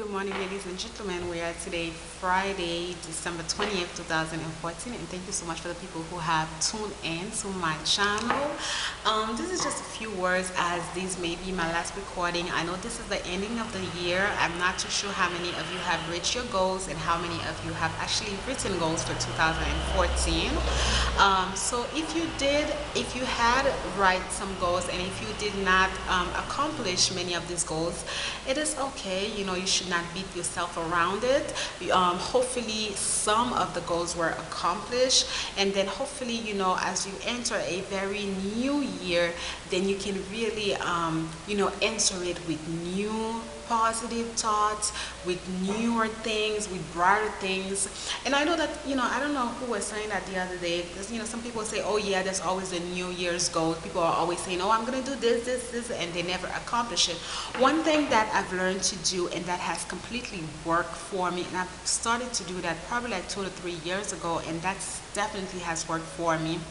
good morning, ladies and gentlemen. We are today, Friday, December 20th, 2014, and thank you so much for the people who have tuned in to my channel. This is just a few words, as this may be my last recording. I know this is the ending of the year. I'm not too sure how many of you have reached your goals and how many of you have actually written goals for 2014. So if you did, if you had write some goals, and if you did not accomplish many of these goals, it is okay. You should not beat yourself around it. Hopefully some of the goals were accomplished, and then hopefully, as you enter a very new year, then you can really enter it with new positive thoughts, with newer things, with brighter things. And I know that, I don't know who was saying that the other day, because some people say, oh yeah, there's always a New Year's goal. People are always saying, oh, I'm gonna do this, and they never accomplish it. One thing that I've learned to do, and that has completely worked for me, and I've started to do that probably like 2 to 3 years ago, and that's definitely has worked for me,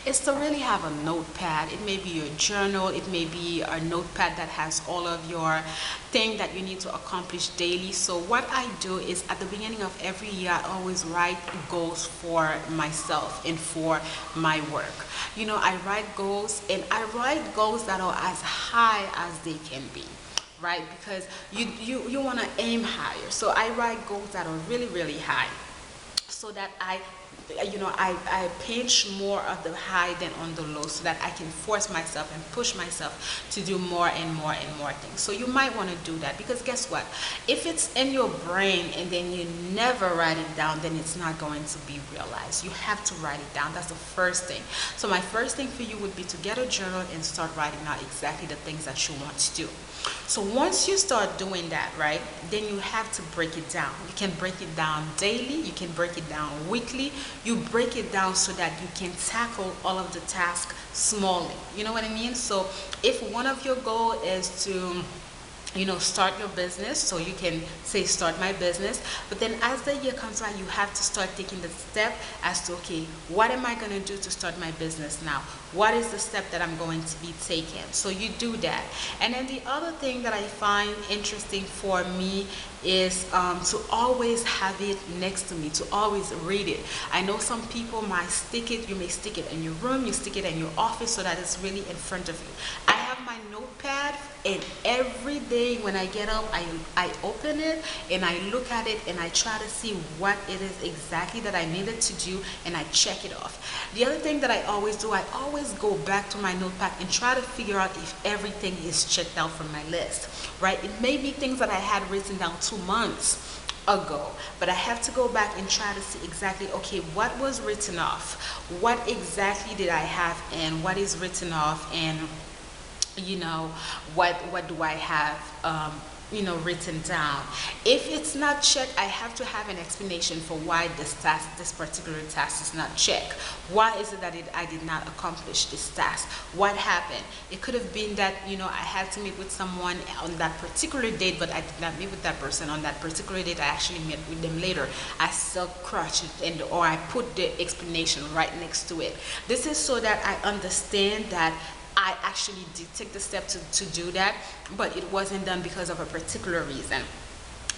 is to really have a notepad. It may be your journal, it may be a notepad that has all of your thing that you need to accomplish daily. So what I do is, at the beginning of every year, I always write goals for myself and for my work. I write goals, and I write goals that are as high as they can be, right? Because you want to aim higher. So I write goals that are really, really high, so that I pinch more of the high than on the low, so that I can force myself and push myself to do more and more and more things. So you might want to do that, because guess what? If it's in your brain and then you never write it down, then it's not going to be realized. You have to write it down. That's the first thing. So my first thing for you would be to get a journal and start writing out exactly the things that you want to do. So once you start doing that, right, then you have to break it down. You can break it down daily, you can break it down weekly. You break it down so that you can tackle all of the tasks smallly. You know what I mean? So if one of your goal is to start your business, so you can say start my business, but then as the year comes by, you have to start taking the step as to, okay, what am I going to do to start my business now? What is the step that I'm going to be taking? So you do that. And then the other thing that I find interesting for me is to always have it next to me, to always read it. I know some people might stick it, you may stick it in your room, you stick it in your office, so that it's really in front of you. I have my notepad, and every day when I get up, I open it and I look at it, and I try to see what it is exactly that I needed to do, and I check it off. The other thing that I always do, I always go back to my notepad and try to figure out if everything is checked out from my list, right? It may be things that I had written down 2 months ago, but I have to go back and try to see exactly, okay, what was written off, what exactly did I have, and what is written off, and what do I have written down. If it's not checked, I have to have an explanation for why this particular task is not checked. Why is it that I did not accomplish this task? What happened? It could have been that I had to meet with someone on that particular date, but I did not meet with that person on that particular date. I actually met with them later. I still crushed it, or I put the explanation right next to it. This is so that I understand that I actually did take the step to do that, but it wasn't done because of a particular reason.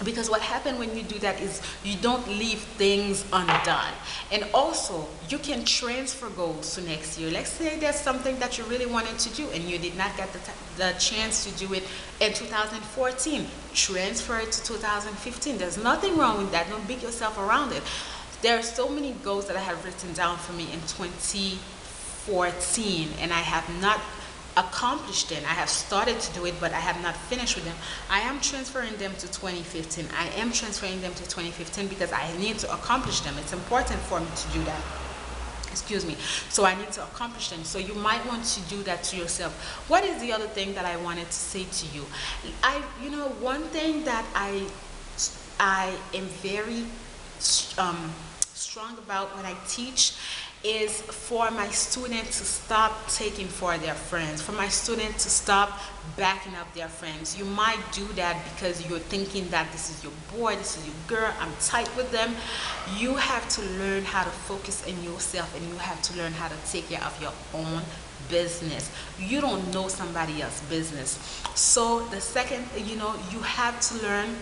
Because what happened when you do that is you don't leave things undone. And also, you can transfer goals to next year. Let's say there's something that you really wanted to do and you did not get the chance to do it in 2014. Transfer it to 2015. There's nothing wrong with that. Don't beat yourself around it. There are so many goals that I have written down for me in 2014, and I have not accomplished them. I have started to do it, but I have not finished with them. I am transferring them to 2015. I am transferring them to 2015 because I need to accomplish them. It's important for me to do that. Excuse me. So I need to accomplish them. So you might want to do that to yourself. What is the other thing that I wanted to say to you? One thing that I am very strong about when I teach is for my students to stop taking for their friends, for my students to stop backing up their friends. You might do that because you're thinking that this is your boy, this is your girl, I'm tight with them. You have to learn how to focus on yourself, and you have to learn how to take care of your own business. You don't know somebody else's business. So the second, you have to learn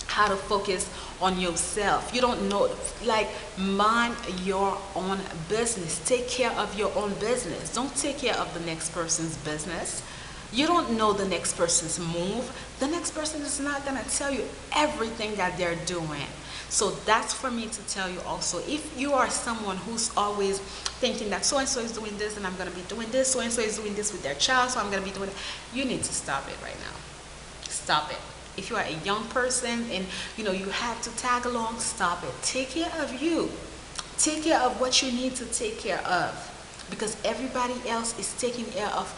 how to focus on yourself. You don't know, like, mind your own business. Take care of your own business. Don't take care of the next person's business. You don't know the next person's move. The next person is not going to tell you everything that they're doing. So that's for me to tell you also. If you are someone who's always thinking that so and so is doing this and I'm going to be doing this, so and so is doing this with their child, so I'm going to be doing it, you need to stop it right now. Stop it. If you are a young person and you have to tag along, stop it. Take care of you. Take care of what you need to take care of. Because everybody else is taking care of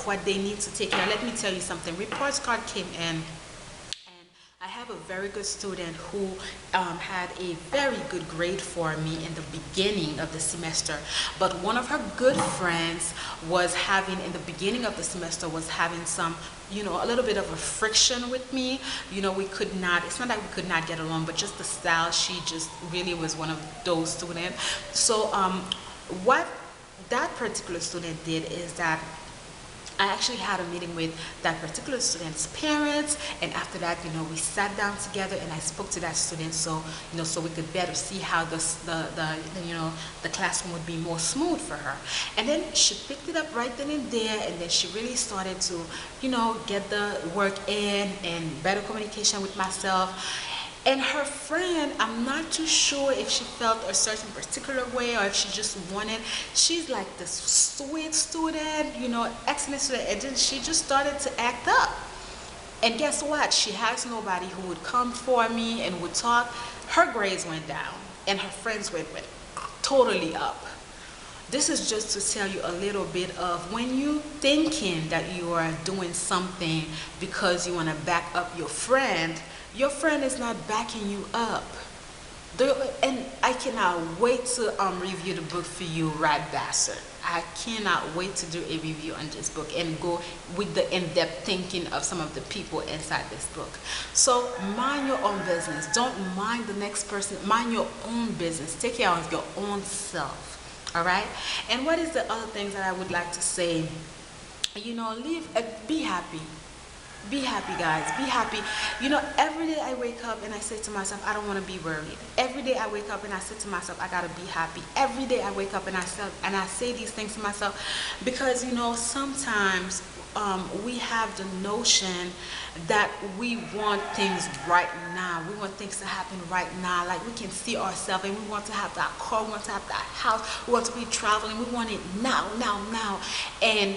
what they need to take care of. Let me tell you something. Reports card came in, and I have a very good student who had a very good grade for me in the beginning of the semester. But one of her good friends was having, in the beginning of the semester, was having some, a little bit of a friction with me. We could not, it's not that we could not get along, but just the style, she just really was one of those students. So what that particular student did is that I actually had a meeting with that particular student's parents, and after that, we sat down together and I spoke to that student, so so we could better see how the classroom would be more smooth for her. And then she picked it up right then and there, and then she really started to get the work in and better communication with myself. And her friend, I'm not too sure if she felt a certain particular way or if she just wanted, she's like this sweet student, excellent student, and then she just started to act up. And guess what? She has nobody who would come for me and would talk. Her grades went down and her friends went totally up. This is just to tell you a little bit of when you thinking that you are doing something because you want to back up your friend is not backing you up. And I cannot wait to review the book for you, Rat Bastard. I cannot wait to do a review on this book and go with the in-depth thinking of some of the people inside this book. So mind your own business. Don't mind the next person. Mind your own business. Take care of your own self. All right? And what is the other things that I would like to say? Be happy. Be happy, guys. Be happy. Every day I wake up and I say to myself, I don't want to be worried. Every day I wake up and I say to myself, I gotta be happy. Every day I wake up and I say these things to myself, because sometimes we have the notion that we want things right now. We want things to happen right now. Like we can see ourselves and we want to have that car, we want to have that house, we want to be traveling, we want it now. And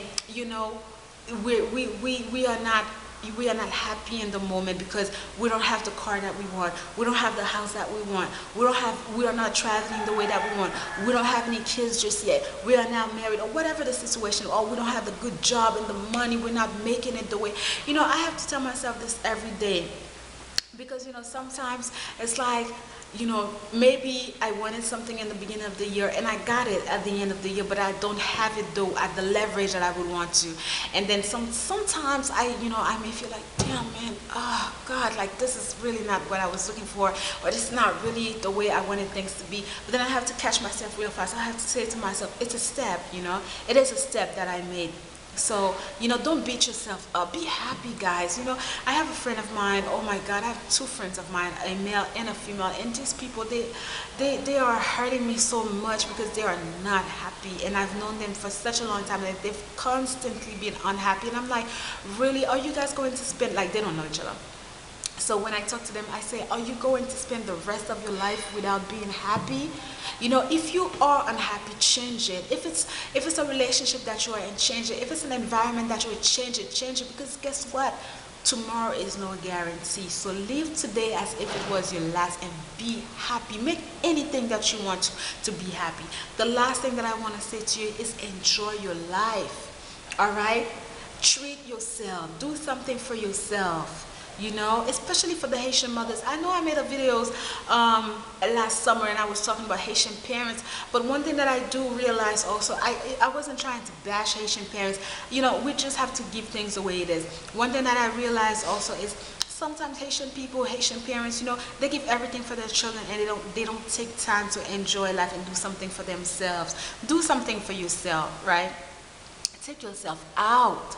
we are not happy in the moment because we don't have the car that we want, we don't have the house that we want, we are not traveling the way that we want, we don't have any kids just yet, we are not married, or whatever the situation, or we don't have the good job and the money, we're not making it the way. I have to tell myself this every day, because sometimes it's like, maybe I wanted something in the beginning of the year and I got it at the end of the year, but I don't have it though at the leverage that I would want to. And then sometimes I may feel like, damn man, oh God, like this is really not what I was looking for, or this is not really the way I wanted things to be. But then I have to catch myself real fast. I have to say to myself, it's a step, it is a step that I made. So, don't beat yourself up. Be happy, guys. I have a friend of mine. Oh my God, I have two friends of mine, a male and a female. And these people, they are hurting me so much because they are not happy. And I've known them for such a long time that they've constantly been unhappy. And I'm like, really? Are you guys going to spend, like, they don't know each other. So when I talk to them, I say, are you going to spend the rest of your life without being happy? If you are unhappy, change it. If it's a relationship that you are in, change it. If it's an environment that you are in, change it. Because guess what? Tomorrow is no guarantee. So live today as if it was your last and be happy. Make anything that you want to be happy. The last thing that I want to say to you is enjoy your life. All right? Treat yourself. Do something for yourself. Especially for the Haitian mothers. I know I made a videos last summer and I was talking about Haitian parents, but one thing that I do realize also, I wasn't trying to bash Haitian parents. We just have to give things the way it is. One thing that I realized also is sometimes Haitian people, Haitian parents, they give everything for their children, and they don't take time to enjoy life and do something for themselves. Do something for yourself, right? Take yourself out.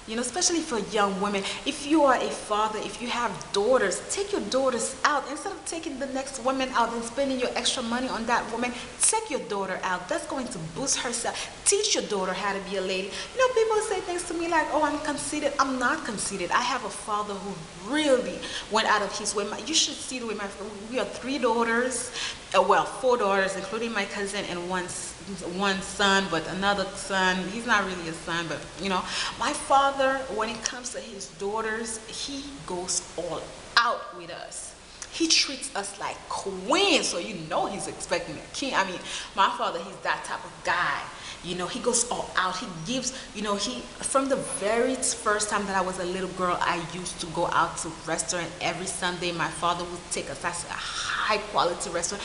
Especially for young women. If you are a father, if you have daughters, take your daughters out. Instead of taking the next woman out and spending your extra money on that woman, take your daughter out. That's going to boost herself. Teach your daughter how to be a lady. People say things to me like, oh, I'm conceited. I'm not conceited. I have a father who really went out of his way. You should see the way we are 3 daughters, well, 4 daughters, including my cousin, and one son, but another son, he's not really a son, but my father, when it comes to his daughters, he goes all out with us. He treats us like queens, so he's expecting a king. I mean, my father, he's that type of guy. He goes all out. He gives, from the very first time that I was a little girl, I used to go out to restaurant every Sunday. My father would take us to a high quality restaurant.